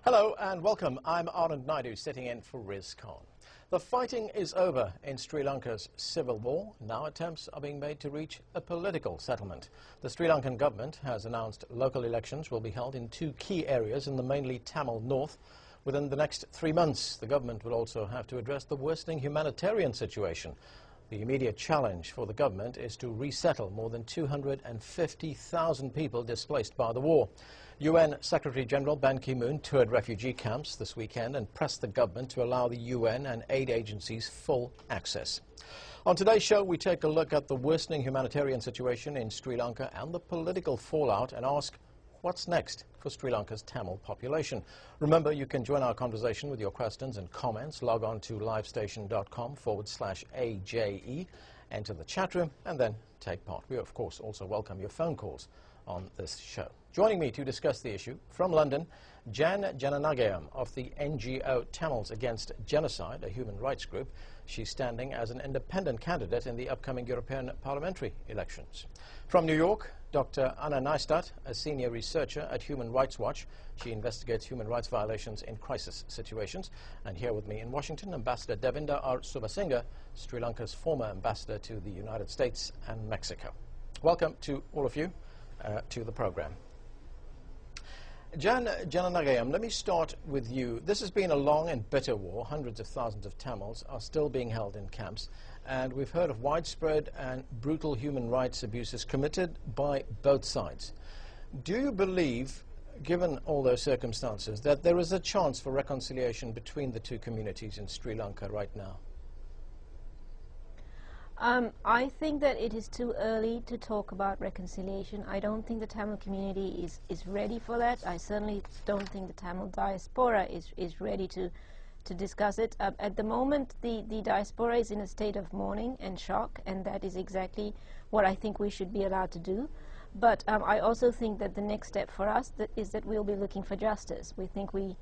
Hello and welcome. I'm Anand Naidu sitting in for Riz Khan. The fighting is over in Sri Lanka's civil war. Now attempts are being made to reach a political settlement. The Sri Lankan government has announced local elections will be held in two key areas in the mainly Tamil north. Within the next 3 months, the government will also have to address the worsening humanitarian situation. The immediate challenge for the government is to resettle more than 250,000 people displaced by the war. UN Secretary-General Ban Ki-moon toured refugee camps this weekend and pressed the government to allow the UN and aid agencies full access. On today's show, we take a look at the worsening humanitarian situation in Sri Lanka and the political fallout and ask, what's next for Sri Lanka's Tamil population? Remember, you can join our conversation with your questions and comments. Log on to livestation.com/AJE, enter the chat room, and then take part. We, of course, also welcome your phone calls on this show. Joining me to discuss the issue from London, Jan Jananagayam of the NGO Tamils Against Genocide, a human rights group. She's standing as an independent candidate in the upcoming European parliamentary elections. From New York, Dr. Anna Neistat, a senior researcher at Human Rights Watch. She investigates human rights violations in crisis situations. And here with me in Washington, Ambassador Devinder R. Subasinghe, Sri Lanka's former ambassador to the United States and Mexico. Welcome to all of you to the program. Jan Jananagayam, let me start with you. This has been a long and bitter war. Hundreds of thousands of Tamils are still being held in camps, and we've heard of widespread and brutal human rights abuses committed by both sides. Do you believe, given all those circumstances, that there is a chance for reconciliation between the two communities in Sri Lanka right now? I think that it is too early to talk about reconciliation. I don't think the Tamil community is ready for that. I certainly don't think the Tamil diaspora is ready to discuss it. At the moment, the diaspora is in a state of mourning and shock, and that is exactly what I think we should be allowed to do. But I also think that the next step for us is that we'll be looking for justice. We think we've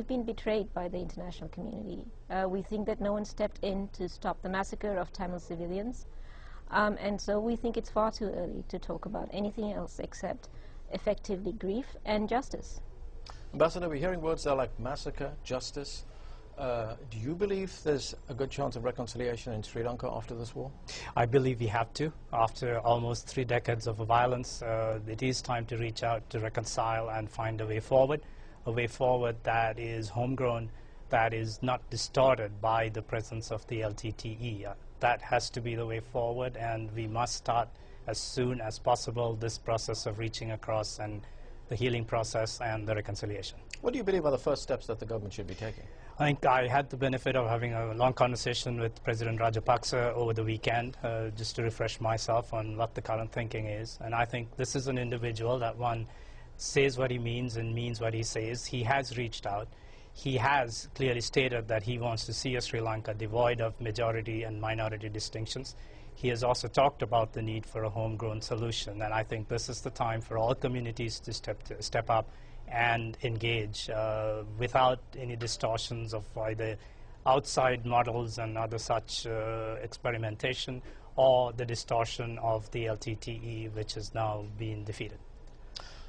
been betrayed by the international community. We think that no one stepped in to stop the massacre of Tamil civilians. And so we think it's far too early to talk about anything else except effectively grief and justice. Ambassador, we're hearing words there like massacre, justice. Do you believe there's a good chance of reconciliation in Sri Lanka after this war? I believe we have to. After almost 3 decades of violence, it is time to reach out to reconcile and find a way forward that is homegrown, that is not distorted by the presence of the LTTE. That has to be the way forward, and we must start as soon as possible this process of reaching across and the healing process and the reconciliation. What do you believe are the first steps that the government should be taking? I think I had the benefit of having a long conversation with President Rajapaksa over the weekend, just to refresh myself on what the current thinking is. And I think this is an individual that one says what he means and means what he says. He has reached out. He has clearly stated that he wants to see a Sri Lanka devoid of majority and minority distinctions. He has also talked about the need for a homegrown solution, and I think this is the time for all communities to step up and engage without any distortions of either outside models and other such experimentation, or the distortion of the LTTE, which has now been defeated.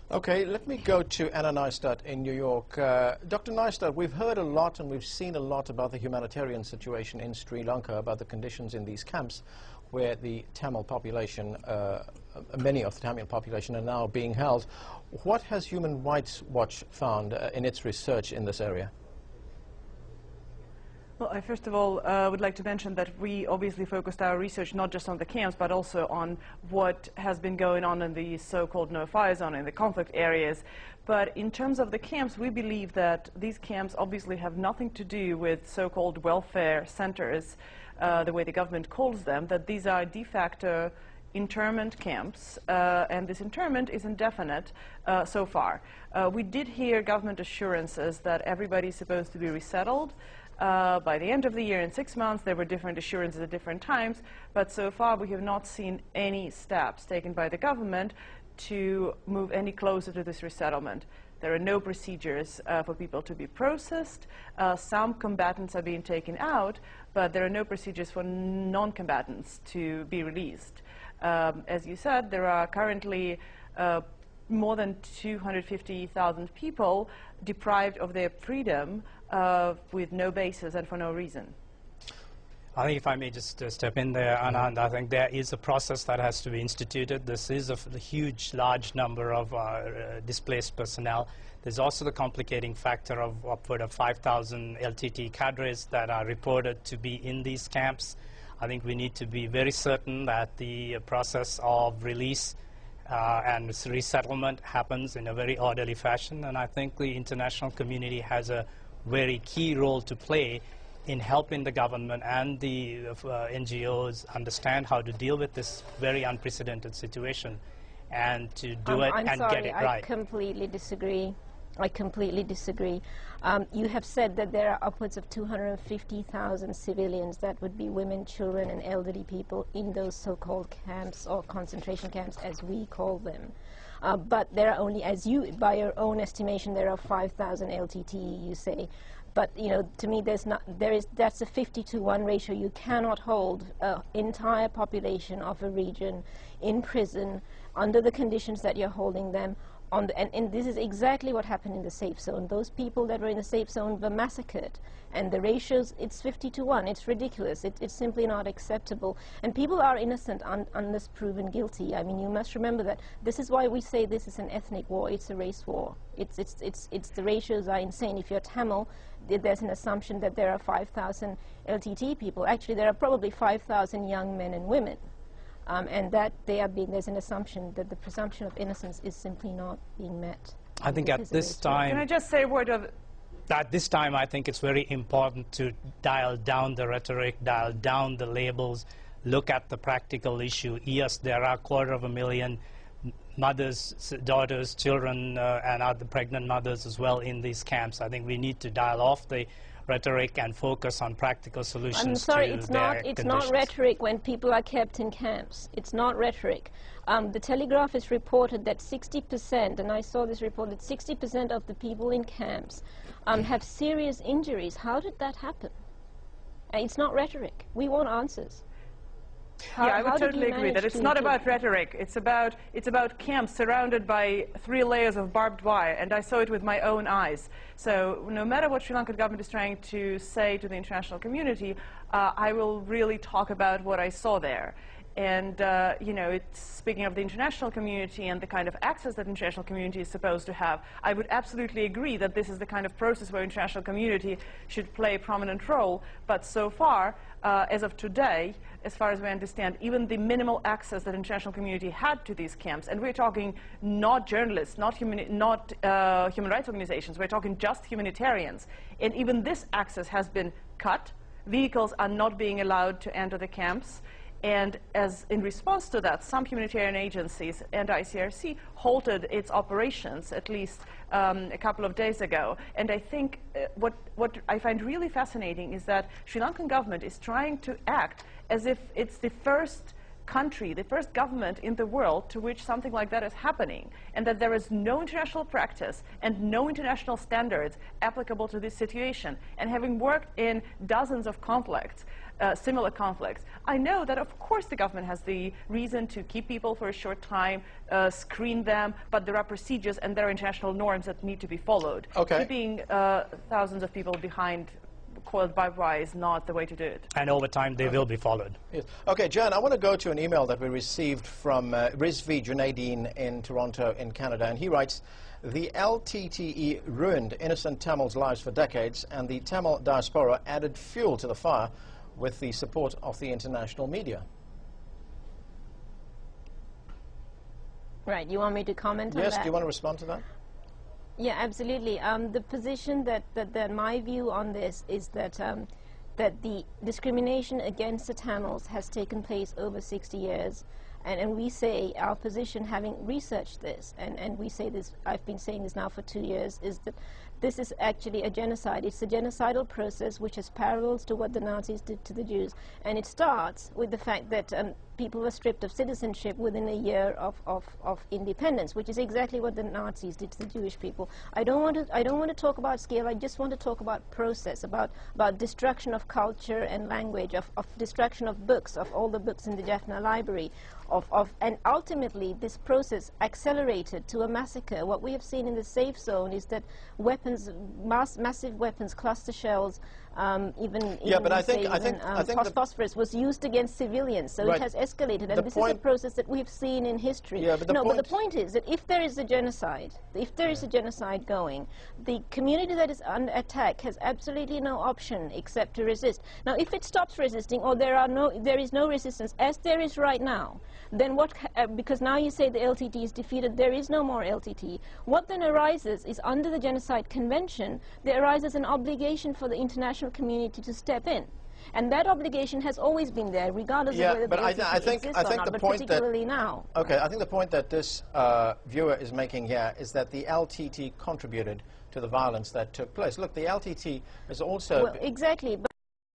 Okay, let me go to Anna Neistat in New York. Dr. Neistat, we've heard a lot and we've seen a lot about the humanitarian situation in Sri Lanka, about the conditions in these camps where the Tamil population, many of the Tamil population are now being held. What has Human Rights Watch found in its research in this area? Well, I first of all would like to mention that we obviously focused our research not just on the camps, but also on what has been going on in the so-called no-fire zone, in the conflict areas. But in terms of the camps, we believe that these camps obviously have nothing to do with so-called welfare centers, the way the government calls them, that these are de facto internment camps, and this internment is indefinite so far. We did hear government assurances that everybody is supposed to be resettled by the end of the year in 6 months. There were different assurances at different times, but so far we have not seen any steps taken by the government to move any closer to this resettlement. There are no procedures for people to be processed. Some combatants are being taken out, but there are no procedures for non-combatants to be released. As you said, there are currently more than 250,000 people deprived of their freedom with no basis and for no reason. I think if I may just step in there, Anand, I think there is a process that has to be instituted. This is a huge, large number of displaced personnel. There's also the complicating factor of upward of 5,000 LTT cadres that are reported to be in these camps. I think we need to be very certain that the process of release and resettlement happens in a very orderly fashion, and I think the international community has a very key role to play in helping the government and the NGOs understand how to deal with this very unprecedented situation and to do it and get it right. I completely disagree. I completely disagree. You have said that there are upwards of 250,000 civilians, that would be women, children, and elderly people in those so-called camps or concentration camps, as we call them. But there are only, as you, by your own estimation, there are 5,000 LTT, you say. But you know, to me, that's a 50-to-1 ratio. You cannot hold an entire population of a region in prison under the conditions that you're holding them. And this is exactly what happened in the safe zone. Those people that were in the safe zone were massacred. And the ratios, it's 50-to-1. It's ridiculous. It's simply not acceptable. And people are innocent unless proven guilty. I mean, you must remember that. This is why we say this is an ethnic war. It's a race war. The ratios are insane. If you're Tamil, there's an assumption that there are 5,000 LTT people. Actually, there are probably 5,000 young men and women. And that there's an assumption that the presumption of innocence is simply not being met. I think at this time... Can I just say a word of... At this time, I think it's very important to dial down the rhetoric, dial down the labels, look at the practical issue. Yes, there are 250,000 mothers, daughters, children, and other pregnant mothers as well in these camps. I think we need to dial off the rhetoric and focus on practical solutions. I'm sorry, to it's conditions. not rhetoric when people are kept in camps. It's not rhetoric. The Telegraph has reported that 60%, and I saw this report, that 60% of the people in camps have serious injuries. How did that happen? It's not rhetoric. We want answers. I would totally agree that it's not about rhetoric. It's about camps surrounded by 3 layers of barbed wire, and I saw it with my own eyes. So no matter what Sri Lankan government is trying to say to the international community, I will really talk about what I saw there. And, you know, speaking of the international community and the kind of access that the international community is supposed to have, I would absolutely agree that this is the kind of process where international community should play a prominent role. But so far, as of today, as far as we understand, even the minimal access that international community had to these camps, and we're talking not journalists, not human rights organizations, we're talking just humanitarians, and even this access has been cut. Vehicles are not being allowed to enter the camps. And as in response to that, some humanitarian agencies and ICRC halted its operations at least a couple of days ago. And I think what I find really fascinating is that Sri Lankan government is trying to act as if it's the first country, the first government in the world to which something like that is happening, and that there is no international practice and no international standards applicable to this situation. And having worked in dozens of conflicts, similar conflicts, I know that of course the government has the reason to keep people for a short time, screen them, but there are procedures and there are international norms that need to be followed. Okay. Keeping thousands of people behind coiled barbed wire is not the way to do it. And over time, they will be followed. Yes. Okay, Jan, I want to go to an email that we received from Rizvi Junaideen in Toronto in Canada, and he writes, the LTTE ruined innocent Tamils' lives for decades, and the Tamil diaspora added fuel to the fire with the support of the international media. Right, you want me to comment on that? Yes, do you want to respond to that? Yeah, absolutely. The position that my view on this is that that the discrimination against the Tamils has taken place over 60 years. And we say, our position, having researched this, and we say this, I've been saying this now for 2 years, is that this is actually a genocide. It's a genocidal process which has parallels to what the Nazis did to the Jews. And it starts with the fact that people were stripped of citizenship within a year of independence, which is exactly what the Nazis did to the Jewish people. I don't want to talk about scale. I just want to talk about process, about destruction of culture and language, of destruction of books, of all the books in the Jaffna Library, and ultimately this process accelerated to a massacre. What we have seen in the safe zone is that weapons, massive weapons, cluster shells, even phosphorus was used against civilians. So it has escalated, and this is a process that we've seen in history. Yeah, but but the point is that if there is a genocide, going, the community that is under attack has absolutely no option except to resist. Now, if it stops resisting, or there is no resistance, as there is right now, then what? Because now you say the LTT is defeated, there is no more LTT. What then arises is, under the Genocide Convention, there arises an obligation for the international community to step in. And that obligation has always been there, regardless of whether the LTT exists or not, but particularly now. Okay, I think the point that this viewer is making here is that the LTT contributed to the violence that took place. Look, the LTT is also... Well, exactly. But